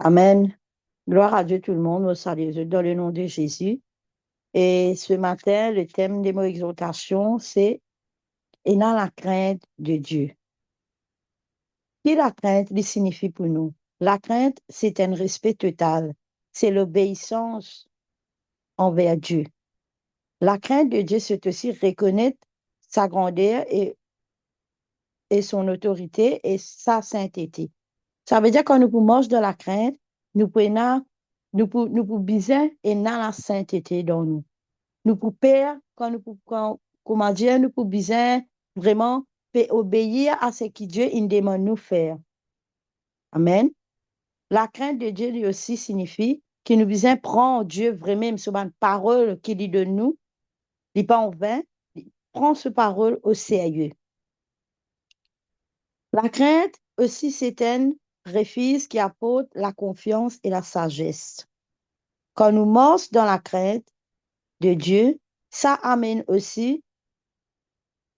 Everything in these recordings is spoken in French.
Amen. Gloire à Dieu tout le monde, nous saluons dans le nom de Jésus. Et ce matin, le thème de mon exhortation, c'est ayant la crainte de Dieu. Qui la crainte lui signifie pour nous? La crainte, c'est un respect total, c'est l'obéissance envers Dieu. La crainte de Dieu, c'est aussi reconnaître sa grandeur et son autorité et sa sainteté. Ça veut dire que quand nous marchons dans la crainte, nous pouvons biser et dans la sainteté dans nous. Nous pouvons perdre, comment dire, nous pouvons biser vraiment obéir à ce que Dieu il demande nous faire. Amen. La crainte de Dieu lui aussi signifie que nous devons prendre Dieu vraiment sur une parole qu'il dit de nous, il n'est pas en vain, prend ce parole au sérieux. La crainte aussi, c'est un refuge qui apporte la confiance et la sagesse. Quand nous marchons dans la crainte de Dieu, ça amène aussi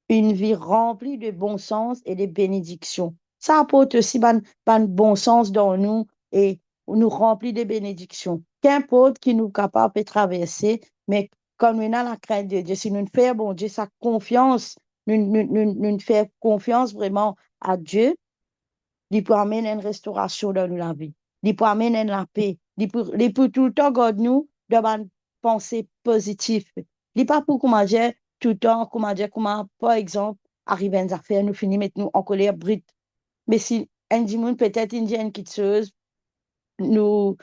une vie remplie de bon sens et de bénédictions. Ça apporte aussi un bon sens dans nous et nous remplit de bénédictions. Qu'importe qui nous capable de traverser, mais quand nous avons la crainte de Dieu, si nous faisons, bon Dieu, sa confiance, nous faisons confiance vraiment à Dieu, il peut amener une restauration dans la vie. Il peut amener la paix. Il peut tout le temps garder nous dans une pensée positive. Il n'est pas pour comment dire tout le temps, comment dire, comment, par exemple, arriver à une affaire, nous finissons mettre nous en colère brute. Mais si un dimanche, peut-être, une dit une petite chose, nous,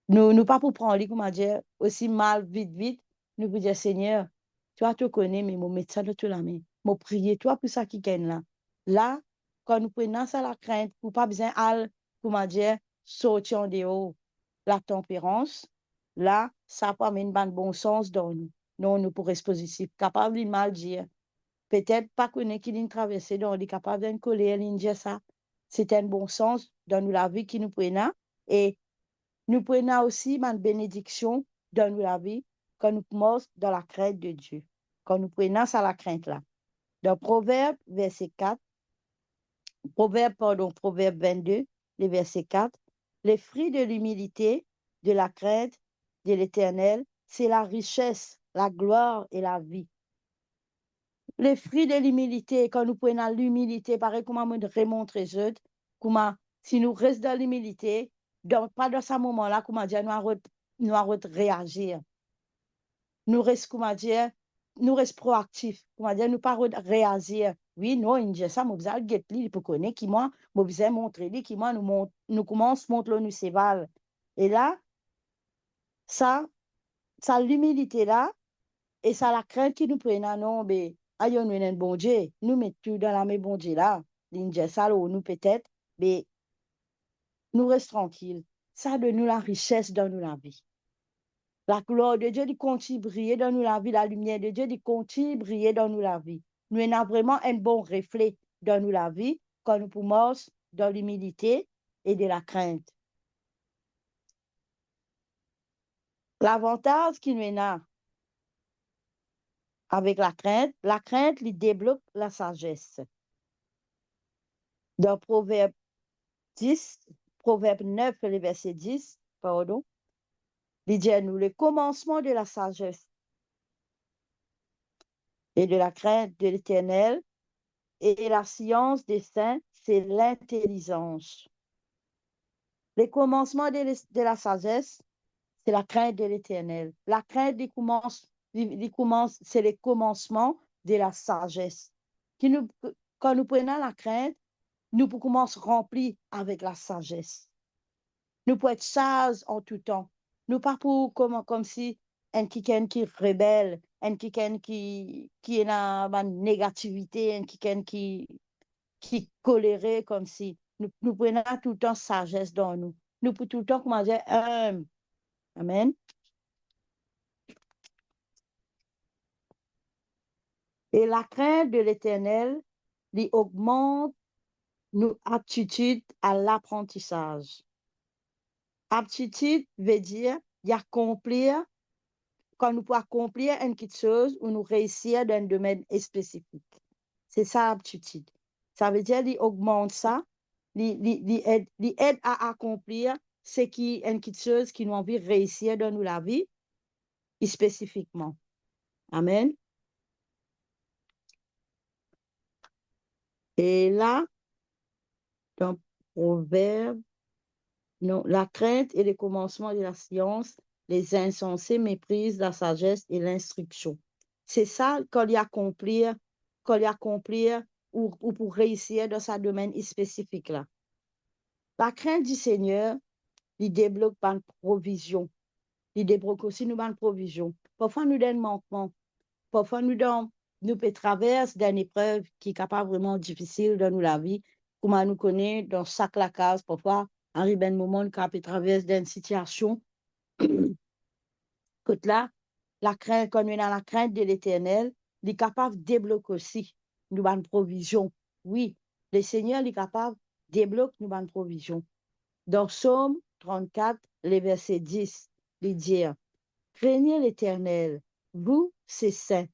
nous pas pour prendre, comment dire, aussi mal, vite, vite, nous vous dire, Seigneur, toi, tu connais, mais mon médecin de tout la main. Mon prier, toi, pour ça qui gagne là. Là, quand nous prenons ça la crainte, pour pas besoin de, comment dire, sortir en dehors la tempérance, là, ça peut amener un bon sens dans nous. Non, nous pourrons être positifs, capable de mal dire. Peut-être pas connaître qui nous traverser, donc on est capable d'une colère, de dire ça. C'est un bon sens dans nous la vie qui nous prenons. Et nous prenons aussi une bénédiction dans la vie quand nous marchons dans la crainte de Dieu. Quand nous prenons ça la crainte là. Dans Proverbe, verset 4, Proverbe 22, le verset 4, les fruits de l'humilité, de la crainte de l'Éternel, c'est la richesse, la gloire et la vie. Les fruits de l'humilité, quand nous prenons l'humilité, pareil, comment nous remontrer les autres, comment, si nous restons dans l'humilité, pas dans ce moment-là, comment dire, nous allons réagir. Nous restons, comment dire, nous restons proactifs, comment dire, nous pas réagir. Oui, non, il dit ça, nous besoin de lui pour connaître qui moi, nous besoin montrer lui qui moi, nous commençons à montrer nous séval. Et là, ça l'humilité là, et ça la crainte qui nous prenne, non, mais, aïe, nous un bon Dieu, nous mettons tout dans la main bon Dieu là, l'india ça, ou nous peut-être, mais nous restons tranquilles. Ça donne nous la richesse dans nous la vie. La gloire de Dieu dit continue briller dans nous la vie, la lumière de Dieu dit continue briller dans nous la vie. Nous avons vraiment un bon reflet dans nous la vie quand nous pouvons dans l'humilité et de la crainte. L'avantage qu'il nous a avec la crainte lui développe la sagesse. Dans Proverbe 10, Proverbe 9, le verset 10, pardon, il dit à nous le commencement de la sagesse et de la crainte de l'Éternel et la science des saints, c'est l'intelligence. Le commencement de la sagesse, c'est la crainte de l'Éternel. La crainte c'est le commencement de la sagesse. Quand nous prenons la crainte, nous pouvons commencer remplir avec la sagesse. Nous pouvons être sages en tout temps. Nous pas pour comme si un quelqu'un qui rebelle, un quelqu'un qui est dans la négativité, un quelqu'un qui coléré comme si nous prenons tout le temps sagesse dans nous. Nous pouvons tout le temps, comment dire, Amen. Et la crainte de l'Éternel lui augmente nos aptitudes à l'apprentissage. Aptitude veut dire y accomplir, quand nous pouvons accomplir une petite chose ou nous réussir dans un domaine spécifique. C'est ça, aptitude. Ça veut dire qu'il augmente ça, il aide à accomplir c'est qui une petite chose qui nous envie de réussir dans nous la vie, spécifiquement. Amen. Et là, dans Proverbe, non, la crainte est le commencement de la science, les insensés méprisent la sagesse et l'instruction. C'est ça qu'on y accomplir ou pour réussir dans sa domaine spécifique là. La crainte du Seigneur, il débloque par une provision. Il débloque aussi nous par une provision. Parfois, nous donne manquement. Parfois, nous peut traverser d'une épreuve qui est capable vraiment difficile dans nous la vie. Comme nous connaît dans chaque la case, parfois, arrive un moment qu'on peut traverser d'une situation. Que là, la crainte, quand on est dans la crainte de l'éternel, il est capable de débloquer aussi nous une provision. Oui, le Seigneur est capable de débloquer nous une provision. Dans Psaume 34, les versets 10, il dit, craignez l'Éternel, vous, c'est saints,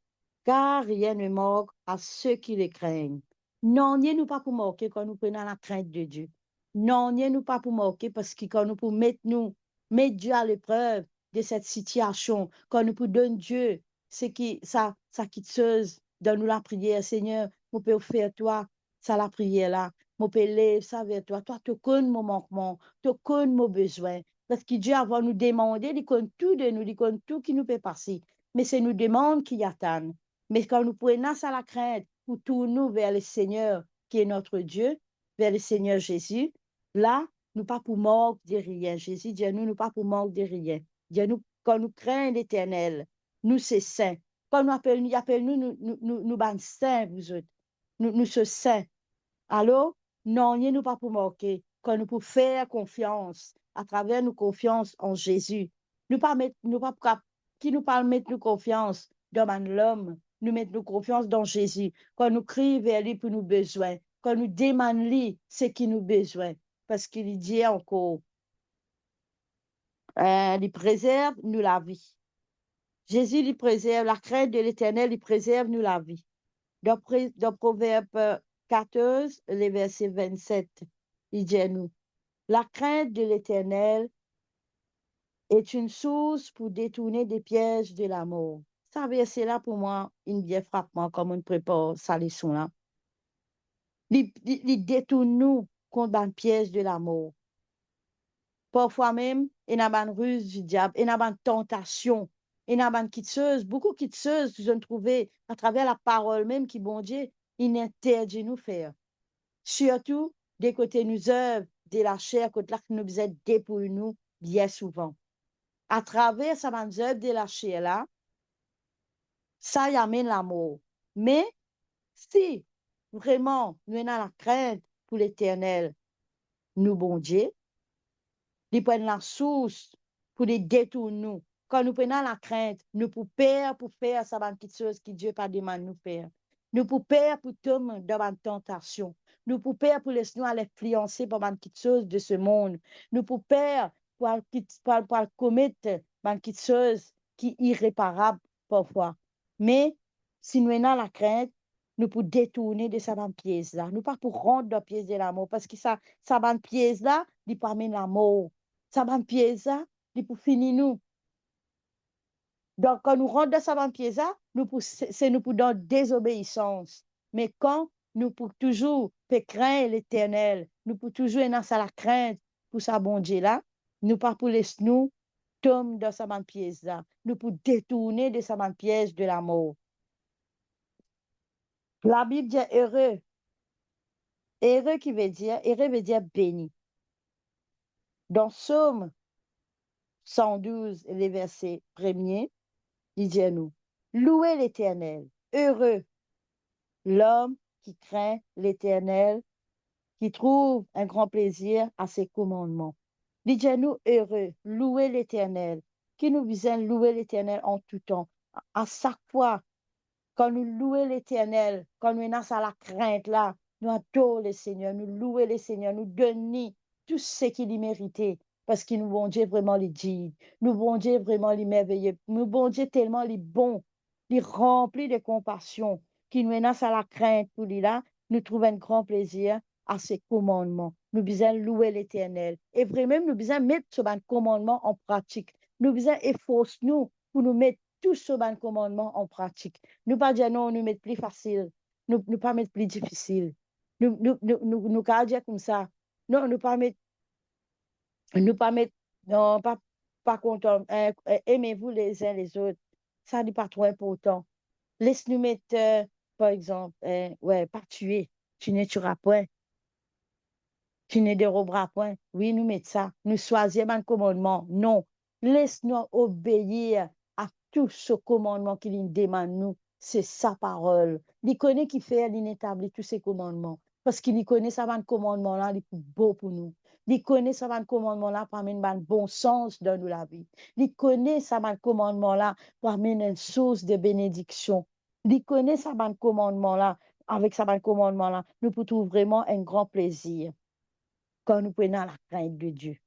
car rien ne manque à ceux qui le craignent. Non, n'y nous pas pour manquer quand nous prenons la crainte de Dieu. Non, n'y nous pas pour manquer parce que quand nous pour mettre Dieu à l'épreuve de cette situation, quand nous pour donner Dieu, c'est qui, ça quitte dans nous la prière, Seigneur, nous pouvons faire toi, ça la prière là, nous pouvons lever ça vers toi, toi, tu connais mon manquement, tu connais mon besoin, parce que Dieu, avant nous demander, il connaît tout de nous, il connaît tout qui nous peut passer. Mais c'est nous demande qui attend. Mais quand nous prenons ça la crainte pour tourner vers le Seigneur, qui est notre Dieu, vers le Seigneur Jésus, là, nous pas pour manque de rien. Jésus dit, nous pas pour manque de rien. Dit, nous, quand nous craignons l'Éternel, nous c'est saint. Quand nous appelons nous saints, vous autres. Nous sommes saints. Alors, non, nous pas pour manquer, quand nous pouvons faire confiance, à travers nos confiance en Jésus. Nous pas, qui nous parle mettre nos confiance dans l'homme, nous mettre nos confiance dans Jésus. Quand nous crions vers lui pour nos besoins, quand nous demandons lui ce qui nous besoin. Parce qu'il dit encore, il préserve nous la vie. Jésus, il préserve la crainte de l'Éternel, il préserve nous la vie. Dans Proverbe 14, les versets 27, il dit à nous, la crainte de l'Éternel est une source pour détourner des pièges de la mort. Ça verset là, pour moi, il bien frappement comme on prépare sa leçon là. Il détourne nous contre un piège de la mort. Parfois même, il y a une ruse du diable, il y a une tentation, il y a une quitteuse, beaucoup de quitteuses, je trouvé à travers la parole même qui, bon Dieu, il interdit nous faire. Surtout, des côtés nous œuvres, de la chair, côté là que nous faisons dépouiller nous bien souvent. À travers sa œuvre de la chair là, ça y amène la mort. Mais si vraiment nous avons la crainte pour l'éternel, nous, bon Dieu, ils prennent la source pour les détourner nous. Quand nous prenons la crainte, nous pour peur pour faire ça petite chose que Dieu pas demande nous faire. Nous pour peur pour tomber dans une tentation. Nous pour peur pour laisser nous aller influencer par une petite chose de ce monde. Nous pour peur pour commettre une petite chose qui est irréparable parfois. Mais si nous avons la crainte, nous pour détourner de cette pièce là. Nous pas pour rendre dans pièce de l'amour parce que ça pièce là, il pas amener l'amour. Ça va pièce là, il pour finir nous. Donc, quand nous rentrons dans sa pièce là, c'est nous pour dans désobéissance. Mais quand nous pour toujours craindre l'éternel, nous pour toujours être dans la crainte pour sa bon Dieu là, nous pas pour laisser nous tomber dans sa pièce là, nous pour détourner de sa pièce de la mort. La Bible dit heureux. Heureux veut dire béni. Dans Psaume 112, les versets 1er, il dit à nous, louez l'Éternel, heureux l'homme qui craint l'Éternel, qui trouve un grand plaisir à ses commandements. Il dit à nous, heureux, louez l'Éternel, qui nous visons louer l'Éternel en tout temps. À chaque fois, quand nous louons l'Éternel, quand nous sommes à la crainte là, nous adorons le Seigneur, nous louons le Seigneur, nous donnons tout ce qu'il y méritait, parce qu'il nous bon Dieu vraiment les dit, nous bon Dieu vraiment les merveilleux, nous bon Dieu tellement les bons, les remplis de compassion, qui nous menace à la crainte pour lui là, nous trouvons un grand plaisir à ses commandements. Nous besoin louer l'Éternel. Et vraiment, nous besoin mettre ce commandement en pratique. Nous besoin efforcer nous pour nous mettre tout ce commandement en pratique. Nous pas dire non, nous mettre plus facile. Nous pas mettre plus difficile. Nous dire comme ça. Non, nous pas mettre, non, pas content. Aimez-vous les uns les autres. Ça n'est pas trop important. Laisse-nous mettre, par exemple, ouais, pas tuer. Tu ne tueras point. Tu ne déroberas point. Oui, nous mettons ça. Nous choisissons un commandement. Non. Laisse-nous obéir à tout ce commandement qu'il nous demande, nous. C'est sa parole. Il connaît qui fait, il établit tous ces commandements. Parce qu'il connaît ça, un commandement-là, il est beau pour nous. Il connaît ça, un commandement-là, pour amener un bon sens dans nous la vie. Il connaît ça, un commandement-là, pour amener une source de bénédiction. Il connaît ça, un commandement-là, avec ça, un commandement-là, nous pouvons trouver vraiment un grand plaisir quand nous prenons la crainte de Dieu.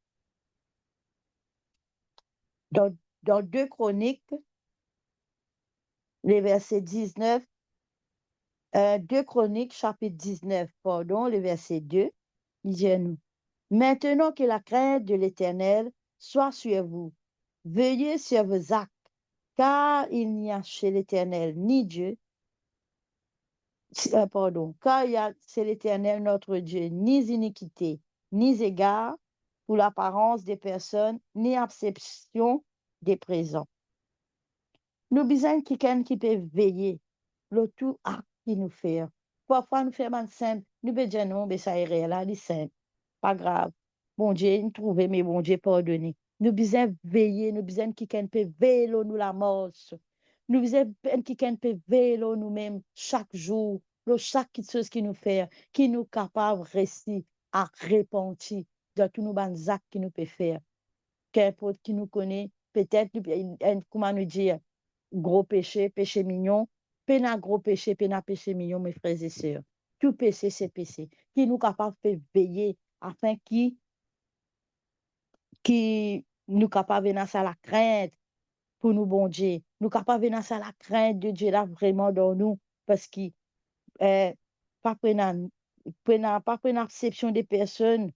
Dans, dans 2 Chroniques, les versets 19, 2 Chroniques, chapitre 19, pardon, le verset 2, il dit à nous, maintenant que la crainte de l'Éternel soit sur vous, veillez sur vos actes, car il n'y a chez l'Éternel ni Dieu, pardon, car il y a chez l'Éternel notre Dieu ni iniquité, ni égard pour l'apparence des personnes, ni acception des présents. Nous besoin de quelqu'un qui peut veiller le tout acte qu'il nous fait. Parfois, nous faisons simple. Nous pouvons dire non, mais ça irait là, c'est simple. Pas grave. Bon Dieu, nous trouvons, mais bon Dieu, pardonner. Nous besoin veiller, nous besoin de quelqu'un peut veiller nous la mort. Nous besoin de quelqu'un peut veiller nous-mêmes chaque jour, chaque chose qui nous fait, qui nous capable de rester à repentir de tous nos actes qui nous peut faire. Qu'importe qui nous connaît, peut-être, comment nous dire, gros péché, péché mignon, pena gros péché, pena péché mignon, mes frères et sœurs. Tout péché, c'est péché. Qui nous capable de veiller afin qui nous capable de venir à la crainte pour nous, bon Dieu. Nous capable de venir à la crainte de Dieu là vraiment dans nous parce que pas prendre acception des personnes.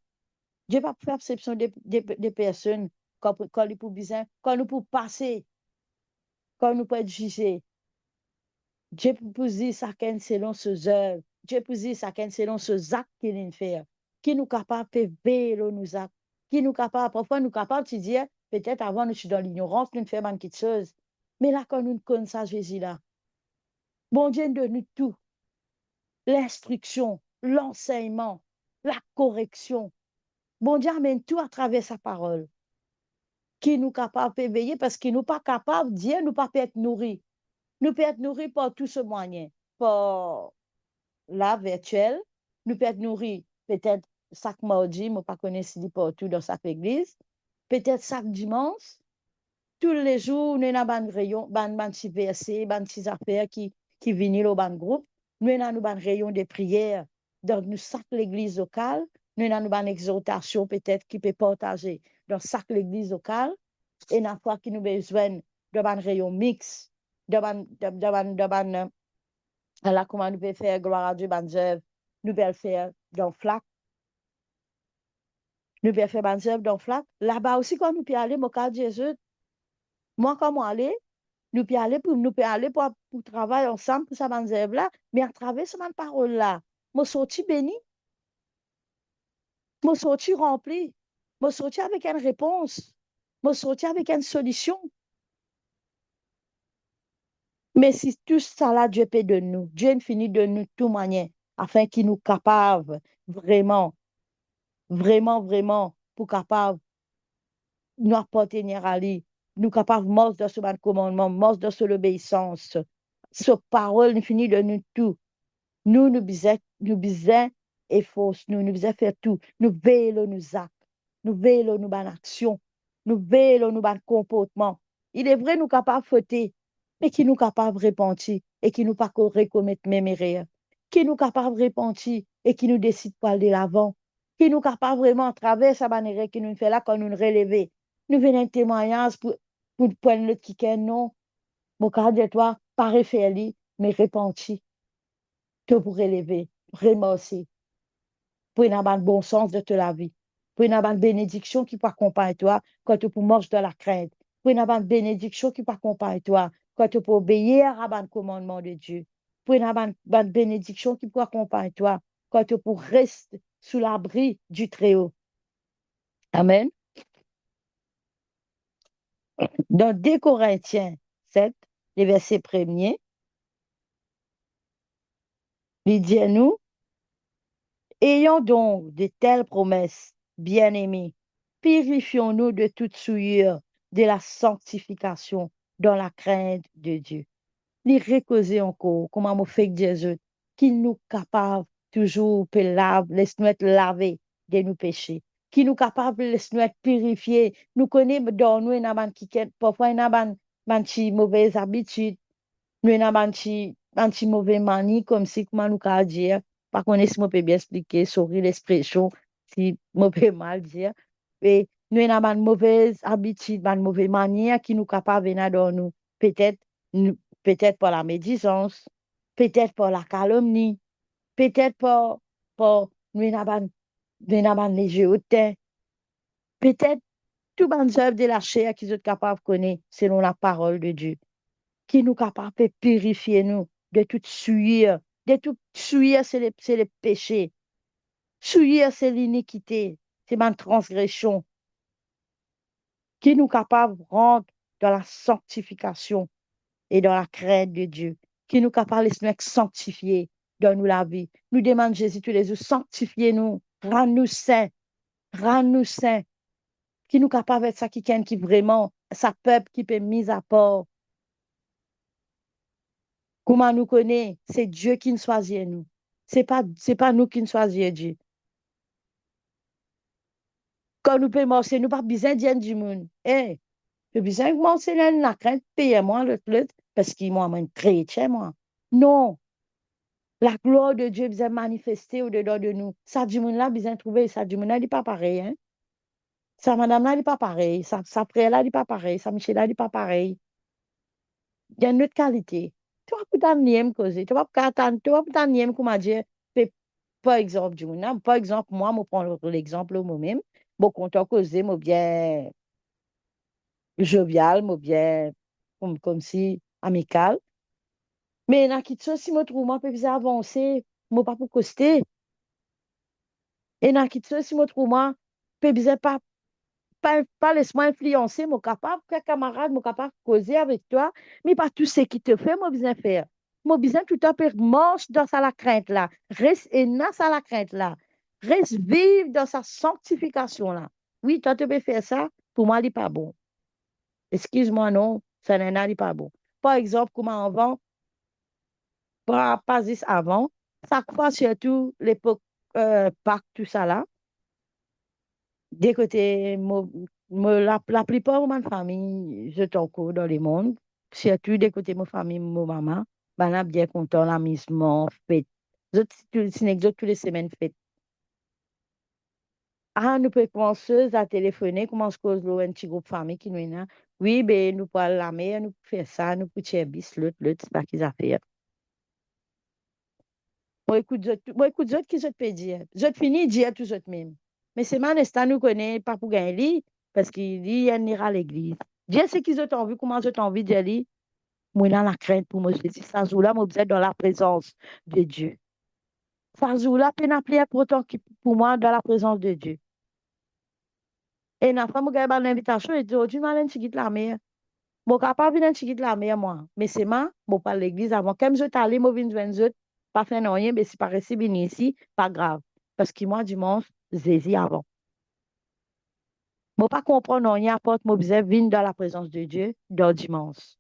Dieu pas faire acception des personnes quand nous pour besoin, quand nous pour passer, quand nous pour être jugés. Dieu peut dire chacun selon ses œuvres. Dieu peut dire chacun selon ses actes qu'il fait. Qui nous capable de faire nos actes. Qui nous capable, parfois nous capable de dire, peut-être avant nous sommes dans l'ignorance, nous faisons quelque chose. Mais là, quand nous connaissons Jésus là, bon Dieu nous donne tout. L'instruction, l'enseignement, la correction. Bon Dieu amène tout à travers sa parole. Qui nous capable de veiller parce qu'il nous pas capable, Dieu nous pas peut être nourri. Nous peut être nourris par tout ce moyen. Par la virtuelle, nous peut être nourris peut-être chaque mardi, je ne connais pas si partout dans chaque église, peut-être chaque dimanche, tous les jours, nous avons un rayon, un petit verset, un petit affaire qui viennent au ban groupe. Nous avons un rayon de prière dans chaque église locale. Nous avons une exhortation peut-être qui peut partager dans chaque église locale. Et la fois qui nous besoin d'un rayon mix, d'un là, comment nous pouvons faire gloire à Dieu, bonnes œuvres, nous pouvons faire dans flac, nous pouvons faire bonnes œuvres dans flac. Là-bas aussi, quand nous pouvons aller, mon cas Jésus, moi, quand moi aller, nous pouvons aller pour travailler ensemble pour cette bonne œuvre là, mais à travers cette parole là, moi sorti béni, moi sorti rempli, moi sorti avec une réponse, moi sorti avec une solution. Mais si tout ça là, Dieu peut de nous, Dieu finit de nous de toute manière, afin qu'il nous capable vraiment, vraiment, vraiment, pour capable nous appartenir à lui, nous capables de marcher dans ce commandement, marcher dans l'obéissance. Cette parole nous finit de nous tout. Nous besoin et force, nous besoin faire tout. Nous veillons nos actes, nous veillons nos bonnes actions, nous veillons nos bons comportements. Il est vrai, nous capables de fauter, mais qui nous capables de repentir et qui nous pas recommettre même erreur. Qui nous capables de repentir et qui nous décide pour aller de l'avant. Qui nous capables vraiment à travers sa manière qui nous fait là quand nous nous relevons. Nous venons un témoignage pour prendre le qui non. Mon cas de toi, pas refaire, mais repentir. Tout pour relever, vraiment aussi. pour une bon sens de la vie, pour une bénédiction qui peut accompagner toi quand tu peux marcher dans la crainte, pour une bénédiction qui peut accompagner toi quand tu peux obéir à le commandement de Dieu, pour une bénédiction qui peut accompagner toi quand tu peux rester sous l'abri du Très-Haut. Amen. Dans 2 Corinthiens 7, les versets premiers, il dit à nous, ayons donc de telles promesses, bien-aimés, purifions-nous de toute souillure, de la sanctification dans la crainte de Dieu. Les reposer encore, comment on fait que Jésus, qu'il nous capable toujours de laisser nous être lavés de nos péchés, qu'il nous capable de laisser nous être purifiés. Nous connaissons dans nous une qui parfois une mauvaise habitude, nous avons une mauvaise manie, comme si, comment nous pouvons dire, par contre, si je peux bien expliquer, sorry l'expression, si je peux mal dire, et nous avons une mauvaise habitude, une mauvaise manière qui nous capable de venir dans nous. Peut-être, peut-être par la médisance, peut-être par la calomnie, peut-être par nous avons léger hautain, peut-être tout les œuvres de la chair qui sont capables de connaître selon la parole de Dieu, qui nous capable de purifier nous de toute souillure. De toute souillure, c'est le péché. Souillure, c'est l'iniquité, c'est ma transgression, qui nous capable de rendre dans la sanctification et dans la crainte de Dieu, qui nous capable de nous sanctifier dans nous la vie. Nous demandons Jésus tous les jours, sanctifiez-nous, rends-nous saints, qui nous capable d'être ça qui vraiment, sa peuple qui peut mis à part. Comment nous connaît? C'est Dieu qui nous choisit nous. C'est pas nous qui nous choisissons Dieu. Quand nous pouvons marcher, nous pas besoin de du monde. Eh, je besoin de marcher dans la crainte, payer moi l'autre, parce qu'il m'a un chrétien, moi. Non. La gloire de Dieu besoin manifester au-dedans de nous. Ça du monde là, besoin de trouver, ça du monde là, il n'est pas pareil, hein. Ça madame là, il n'est pas pareil. Ça frère là, il n'est pas pareil. Ça Michel là, il n'est pas pareil. Il y a une autre qualité. Tu vas pour t'en causer. Tu vas pour t'en comment dire, par exemple, par exemple, moi, je prends l'exemple moi-même. Bon, quand on cause, moi, bien jovial, moi, bien, comme si amical. Mais, dans qui si je trouve, moi, je peux avancer, moi, pas pour coster. Et, dans qui si je trouve, moi, je peux pas laisse-moi influencer, moi, capable, que camarade, moi, capable de causer avec toi, mais pas tout ce qui te fait, moi, besoin faire. Moi, besoin tout à fait marche dans sa la crainte là. Reste et dans sa la crainte là. Reste vive dans sa sanctification là. Oui, toi, tu peux faire ça. Pour moi, il n'est pas bon. Excuse-moi, non, ça n'est pas bon. Par exemple, comment avant, pas juste avant, chaque fois, surtout l'époque Pâques, tout ça là, des côtés, la plupart de ma famille, je t'en cours dans le monde, surtout des côtés de ma famille, ma maman, ben là, bien content, l'amusement, fête. C'est tous les semaines fête. Ah, nous pouvons commencer à téléphoner, comment se cause un petit groupe de famille qui nous est là. Oui, ben, nous pouvons aller à la mer, nous pouvons faire ça, nous pouvons faire bis, l'autre, c'est pas qu'ils affaires. Moi, écoute, zot qui zot peut dire. Zot fini dire tout zot même. Mais c'est mon instant, nous connaît pas pour gagner, parce qu'il dit, il ira à l'église. Dieu sait qu'ils ont envie, comment ils ont envie d'y aller. Moi, dans la crainte pour moi, je dis, ça jour-là, moi, vous êtes dans la présence de Dieu. Ça jour-là, peine à prière pour moi, dans la présence de Dieu. Et la femme, moi, l'invitation, et dit, oh, tu m'as l'air de la mer. Bon, capable de venir de la mer, moi. Mais c'est moi, bon, pas l'église avant. Comme je suis allé, moi, je viens pas faire rien, mais si pas rester bien ici, pas grave. Parce que moi, dimanche, j'ai avant. Moi, pas comprendre rien, apporte, moi, besoin venir dans la présence de Dieu, dans dimanche.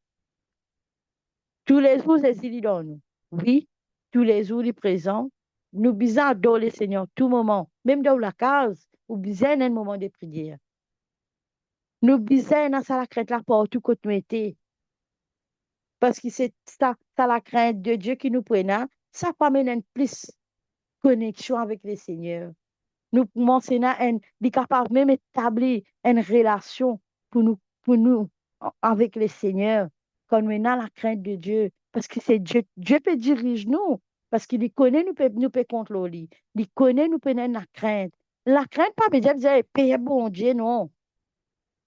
Tous les jours, c'est ici dans nous. Oui, tous les jours, il est présent. Nous besoin adorer le Seigneur tout moment. Même dans la case, nous besoin un moment de prière. Nous besoin dans la crête là pour tout côté nous était. Parce que c'est ça la crainte de Dieu qui nous prenne, ça permet une plus connexion avec le Seigneur. Nous mentionnons est capable même d'établir une relation pour nous avec le Seigneur quand nous avons la crainte de Dieu. Parce que c'est Dieu, Dieu peut diriger nous. Parce qu'il connaît nous peut contrôler. Il connaît nous peut la crainte. La crainte, pas peut dire, payer bon Dieu, non.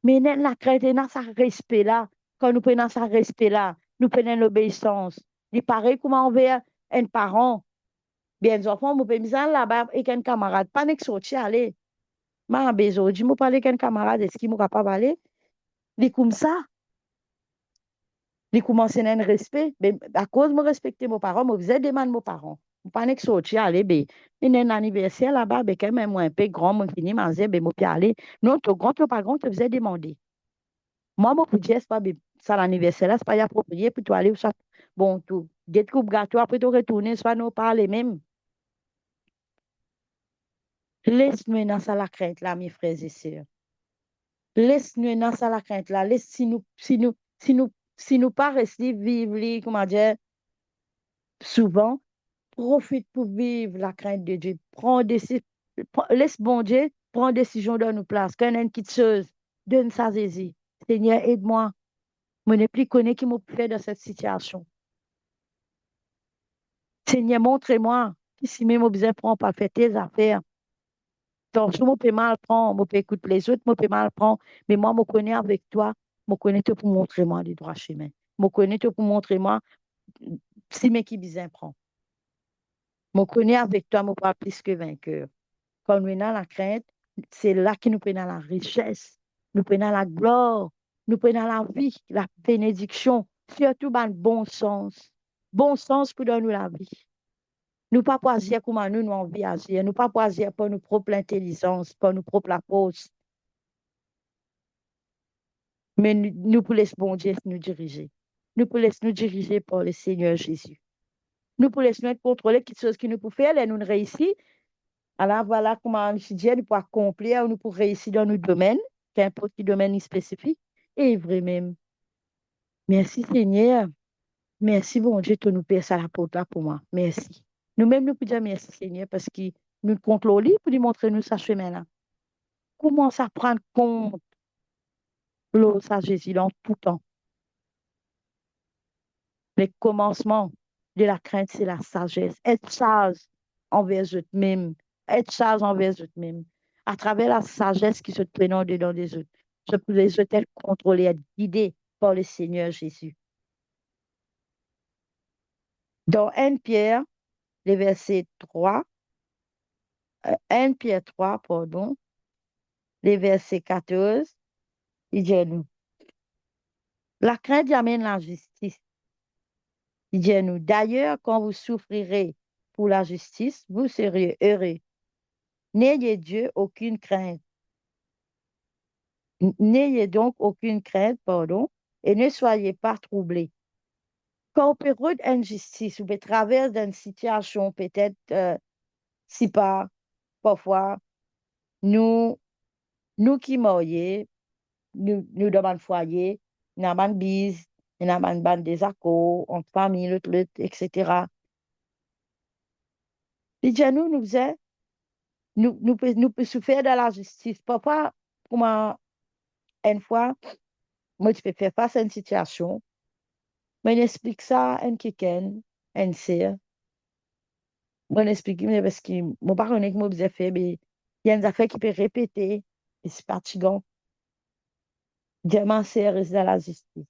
Mais la crainte, dans sa respect là, quand nous prenons sa respect là, nous prenons l'obéissance. Il paraît comme envers un parent. Bien, les enfants, vous pouvez me dire là-bas avec un camarade, pas n'est sortir aller. Ma besoin, je me parle avec un camarade, est-ce qu'il m'a pas parler? Il est comme ça. Il commence à avoir un respect. Mais à cause de respecter mes parents, je faisais demander mes parents. Je ne pas sortir aller. Il y a un anniversaire là-bas, quand même un peu grand, je finis, je dis, je peux aller. Non, tu grand, tu pas grand, tu faisais demander. Moi, je dis, c'est pas ça l'anniversaire là, c'est pas approprié pour toi aller. Bon, tu get coupe gâteau, après tu retourner, soit nous parler même. Laisse-nous dans ça la crainte là, mes frères et sœurs. Laisse-nous dans ça la crainte là. Laisse si nous pas rester vivre, comment dire, souvent, profite pour vivre la crainte de Dieu. Laisse bon Dieu prendre décision dans nos places. Quand on quitte chose, donne sa saisie. Seigneur, aide-moi. Je ne plus connais qui m'a fait dans cette situation. Seigneur, montre-moi. Si même besoin prendre pas faire tes affaires. Donc, si je peux mal prendre, je peux écouter les autres, je peux mal prendre. Mais moi, je connais avec toi. Je connais tout pour montrer moi le droit chemin. Je connais tout pour montrer moi si mes qui besoin prend. Je connais avec toi, je pas plus que vainqueur. Quand nous avons la crainte, c'est là que nous prenons la richesse, nous prenons la gloire, nous prenons la vie, la bénédiction, surtout dans le bon sens. Bon sens pour donner nous la vie. Nous ne pas choisir comment nous envie agir, nous pas choisir pour nos propres intelligence, pour nos propres force, mais nous pour laisser bon Dieu nous diriger. Nous pour laisser nous diriger par le Seigneur Jésus. Nous pour laisser nous contrôler quelque chose qui nous peut faire et nous réussir. Alors voilà comment nous dit, nous pour accomplir, nous pour réussir dans nos domaines, qu'importe quel domaine spécifique. Et vraiment, merci Seigneur. Merci bon Dieu, tu nous payes ça la porte là pour moi. Merci. Nous-mêmes, nous pouvons dire merci Seigneur parce que nous contrôlons pour lui montrer nous ce chemin-là. Comment ça prendre compte de ça Jésus dans tout temps. Le commencement de la crainte, c'est la sagesse. Être sage envers eux-mêmes. Être sage envers eux-mêmes. À travers la sagesse qui se traîne dedans des autres. Je peux les autres être contrôlés, être guidés par le Seigneur Jésus. Dans 1 Pierre, les versets 3, 1 Pierre 3, pardon, les versets 14, il dit nous, la crainte amène la justice. Il dit nous, d'ailleurs, quand vous souffrirez pour la justice, vous serez heureux. N'ayez Dieu aucune crainte. N'ayez donc aucune crainte, pardon, et ne soyez pas troublés. Quand on peut une injustice ou peut traverser une situation, peut-être, si pas, parfois, nous, nous qui marions, nous dans un foyer, nous avons une bise, nous avons une bande désaccords entre famille, l'autre, etc. Les gens nous faisaient, nous peut souffrir de la justice. Parfois, comment, une fois, moi, je peux faire face à une situation, mais explique ça à quelqu'un, un sœur. Moi, explique, mais parce que mon parent que moi, j'ai fait, mais il y a des affaires qui peuvent répéter, et c'est fatigant. Diamant, c'est reste dans la justice.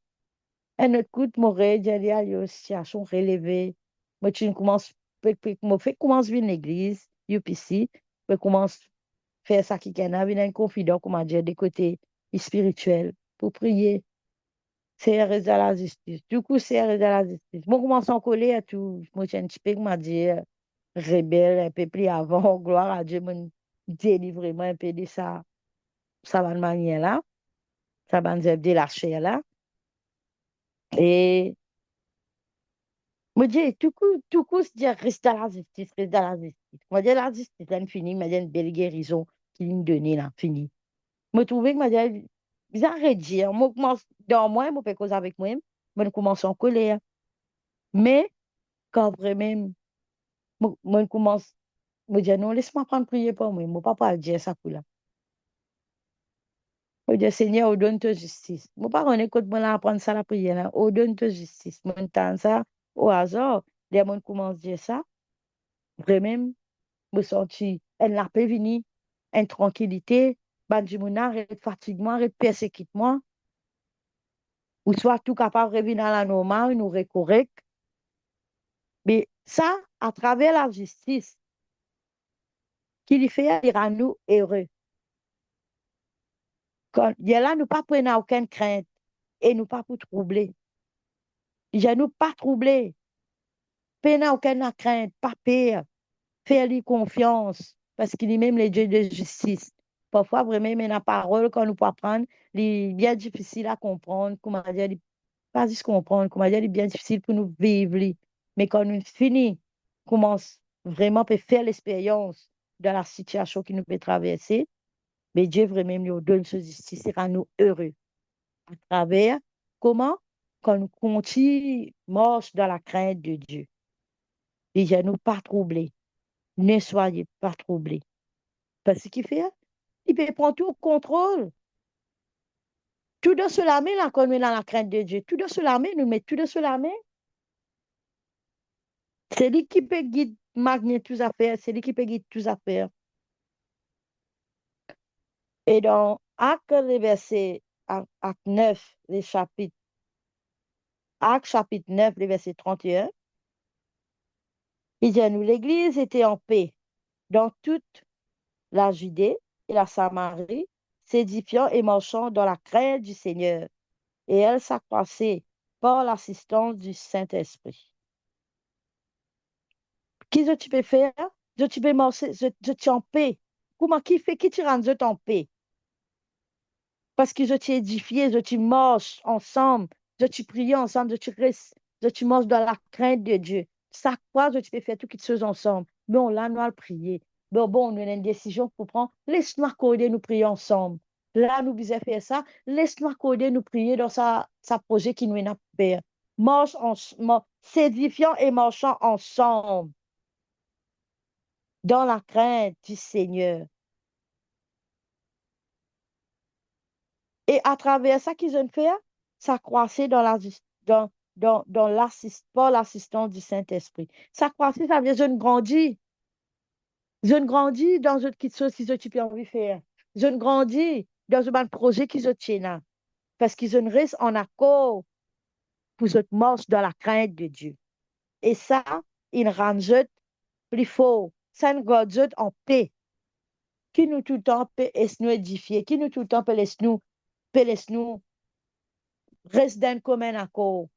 Un autre coup, mon rêve, j'ai dit, il y a une situation relevée. Moi, tu commences, moi, fait commence à l'église, UPC, je commence à faire ça qui est un confident, comment dire, des côtés spirituels, pour prier. C'est reste dans la justice. Du coup, c'est reste dans la justice. Moi, commence à coller à tout. Moi, j'ai un petit peu, comment dire, rebelle, un peu plus avant, gloire à Dieu, me délivre moi un peu de ça, ça va de manière là, ça va de la chair là. Et me dit, tout coup, se dire, reste dans la justice, reste dans la justice. Moi, dire la justice, là, fini, m'a dit une belle guérison qui me donne là, fini. Me trouver que m'a dit, ils arrêtent de dire, moi, commence, dans moi, moi, fais cause avec moi, moi, commence en colère. Mais, quand vraiment, moi, commence, me dire, non, laisse-moi prendre prier pour moi, moi, pas dire ça pour là. Je dis, Seigneur, ordonne-toi justice. Mon parent écoute moi là apprendre ça la prière là. Ordonne-toi justice. Mon temps ça au hasard, les gens commencent à dire ça. vraiment, me senti, elle n'a pas venu, une tranquillité, ben, du moun arrête fatigue-moi, arrête persécute-moi, ou soit tout capable de revenir à la normale, nous correct. Mais ça, à travers la justice, qui lui fait à nous heureux. Quand il est là, nous pas prenons aucune crainte et nous pas pour troubler. Il nous pas troubler, pas aucune crainte, pas peur, faire lui confiance, parce qu'il est même le Dieu de justice. Parfois, vraiment, mais la parole qu'on nous peut apprendre, il est bien difficile à comprendre, comment dire, pas juste comprendre, comment dire, il est bien difficile pour nous vivre. Mais quand nous finissons, commence vraiment à faire l'expérience de la situation qui nous peut traverser, mais Dieu vraiment nous donne ce justice, il rend nous heureux. À travers comment? Quand nous continuons, marche dans la crainte de Dieu. Et je nous pas troublés. Ne soyez pas troublés. Parce qu'il fait, il peut prendre tout au contrôle. Tout dans cela main, là, quand on est dans la crainte de Dieu, tout dans cela main, nous mettons tout dans cela main. C'est lui qui peut guider magnétiser toutes affaires, c'est lui qui peut guider toutes affaires. Et dans Actes, les versets, Actes 9, les chapitres, Actes chapitre 9, les versets 31, il dit à nous, l'Église était en paix dans toute la Judée et la Samarie, s'édifiant et marchant dans la crainte du Seigneur. Et elle s'accroissait par l'assistance du Saint-Esprit. Qu'est-ce que tu peux faire? Tu peux marcher, je suis en paix. Comment qui fait, qui te rend en paix? Parce que je t'ai édifié, je te marche ensemble, je te prie ensemble, je te marche dans la crainte de Dieu. Chaque fois, je te fais faire toutes choses ensemble. Bon, là, nous allons prier. Bon, on a une décision pour prendre. Laisse-nous accorder, nous prier ensemble. Là, nous devons faire ça. Laisse-nous accorder, nous prier dans sa projet qui nous est faire. Marche s'édifiant et marchant ensemble dans la crainte du Seigneur. Et à travers ça qu'ils ont fait, ça croissait par l'assistance du Saint-Esprit. Ça croissait, ça veut dire, je ne grandis. Je ne grandis dans une petite chose qu'ils ont envie de faire. Je ne grandis dans un projet qu'ils ont là. Parce qu'ils ont restent en accord pour cette marche dans la crainte de Dieu. Et ça, ils rendent plus fort. Ça nous garde en paix. Qui nous tout le temps peut nous édifier, qui nous tout le temps peut nous reste d'un commun accord.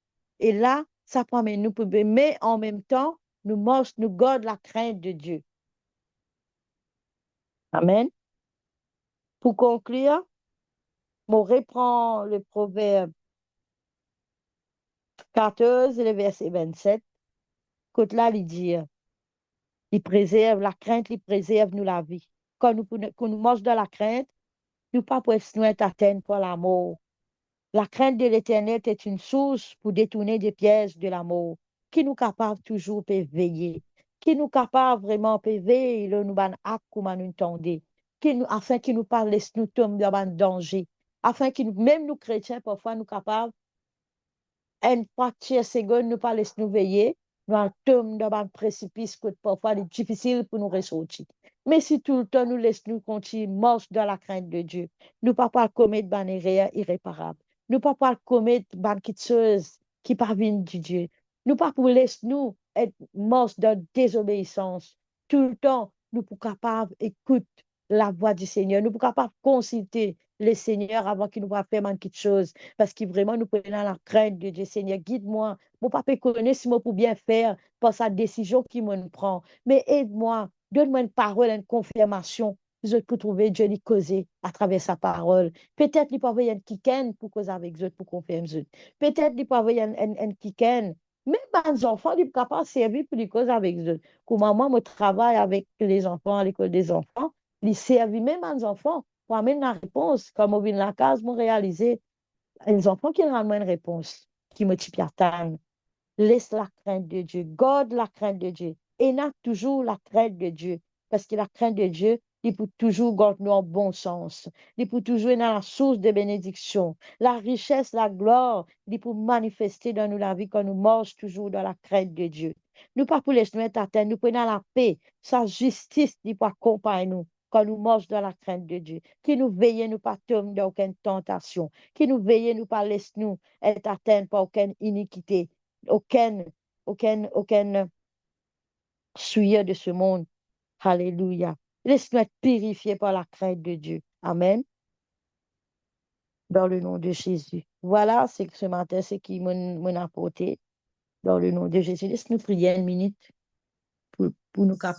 Et là, ça permet nous pour mais en même temps, nous gardons la crainte de Dieu. Amen. Pour conclure, on reprend le proverbe 14 et le verset 27. Côte là, il dit, il préserve la crainte, il préserve nous la vie. Quand nous marchons dans la crainte, nous pas pour nous être atteints par la mort. La crainte de l'Éternel est une source pour détourner des pièges de l'amour, qui nous capable toujours de veiller, qui nous capable vraiment de veiller, nous ban acte comme nous entendons, afin qu'il nous parle, nous tomber dans un danger, afin que même nous chrétiens, parfois, nous capables, une partie seconde, nous pas laisser nous veiller, nous tombons dans un précipice que parfois est difficile pour nous ressortir. Mais si tout le temps nous laissons nous continuer, marche dans la crainte de Dieu, nous ne pouvons pas commettre des erreurs irréparables. Nous ne pouvons pas commettre des choses qui parviennent de Dieu. Nous ne pouvons pas laisser nous être marche dans la désobéissance. Tout le temps, nous sommes capables d'écouter la voix du Seigneur. Nous sommes capables de consulter le Seigneur avant qu'il nous fasse faire quelque chose. Parce que vraiment, nous prenons la crainte de Dieu. Seigneur, guide-moi. Mon papa connaît si moi pour bien faire par sa décision qu'il me prend. Mais aide-moi. Donne-moi une parole, une confirmation. Je peux trouver Dieu lui causer à travers sa parole. Peut-être qu'il peut y avoir un kiken pour causer avec Dieu, pour confirmer Dieu. Peut-être qu'il peut y avoir un kiken. Même les enfants, ils sont capables de servir pour les causes avec Dieu. Comme moi, je travaille avec les enfants à l'école des enfants. Ils servent même aux enfants pour amener la réponse. Comme on vient de la case, je réaliser les enfants qui rendent une réponse, qui me attendent. Laisse la crainte de Dieu, garde la crainte de Dieu. Et n'a toujours la crainte de Dieu. Parce que la crainte de Dieu, il peut toujours garder nous en bon sens. Il peut toujours être dans la source de bénédiction. La richesse, la gloire, il peut manifester dans nous la vie quand nous marchons toujours dans la crainte de Dieu. Nous pas pour laisser nous être atteints, nous prenons la paix, sa justice, qui pour accompagner nous quand nous marchons dans la crainte de Dieu. Qui nous veille, nous pas tomber dans aucune tentation. Qui nous veille, nous pas laisser nous être atteints par aucune iniquité, aucune, aucune souillure de ce monde. Alléluia. Laisse-nous être purifiés par la crainte de Dieu. Amen. Dans le nom de Jésus. Voilà, c'est que ce matin, c'est qui m'ont apporté. Dans le nom de Jésus. Laisse-nous prier une minute pour nous